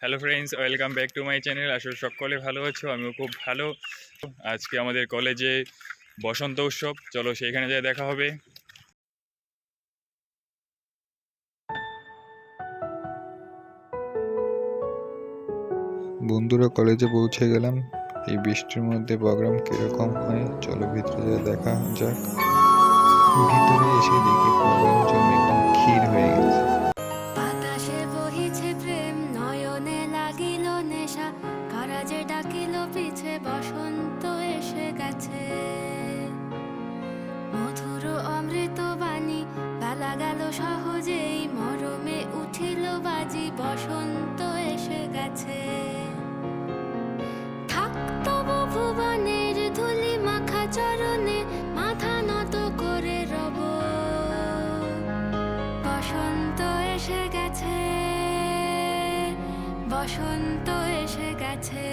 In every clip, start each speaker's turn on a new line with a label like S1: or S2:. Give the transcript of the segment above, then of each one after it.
S1: Hello friends, welcome back to my channel. আসলে সকলে ভালো আছো, আমিও খুব ভালো। আজকে আমাদের কলেজে বসন্ত উৎসব, চলো সেইখানে যাই দেখা হবে।
S2: বন্ধুরা, কলেজে পৌঁছে গেলাম। এই বৃষ্টির মধ্যে প্রোগ্রাম কিরকম হয় চলো ভিতরে যা দেখা যাক। ভিতরে এসে দেখি প্রোগ্রাম জমে একদম ক্ষীর হয়ে গেছে।
S3: বাতাসে বহিছে প্রেম, নয়নে লাগিল নেশা, কারা যে ডাকিল পিছে, বসন্ত এসে গেছে। মধুর অমৃত বাণী, বেলা গেল সহজেই, মরমে উঠিল বাজি, বসন্ত এসে গেছে। থাকতো ভুবনের ধুলি মাখা চরণে, মাথা নত করে রব। বসন্ত এসে গেছে, বসন্ত এসে গেছে।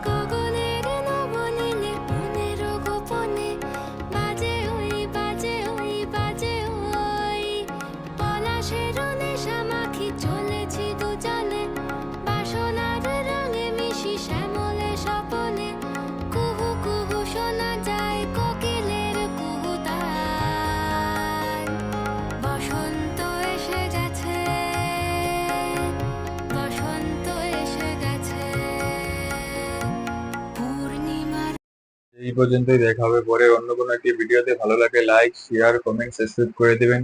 S3: গগনের নবনীলে মনের গোপনে, বাজে ওই বাজে ওই বাজে ওই, পলাশের নেশা মাখি চলেছি দুজনে, বাসনার রঙে মিশি শ্যামলে স্বপনে, কুহু কুহু শোনা যায় কোকিলের কুহুতান। বসন্ত এসে গেছে, বসন্ত এসে গেছে। পূর্ণিমার
S2: এই পর্যন্তই দেখা হবে পরে অন্য কোনো একটি ভিডিওতে। ভালো লাগে লাইক, শেয়ার, কমেন্ট, সাবস্ক্রাইব করে দিবেন।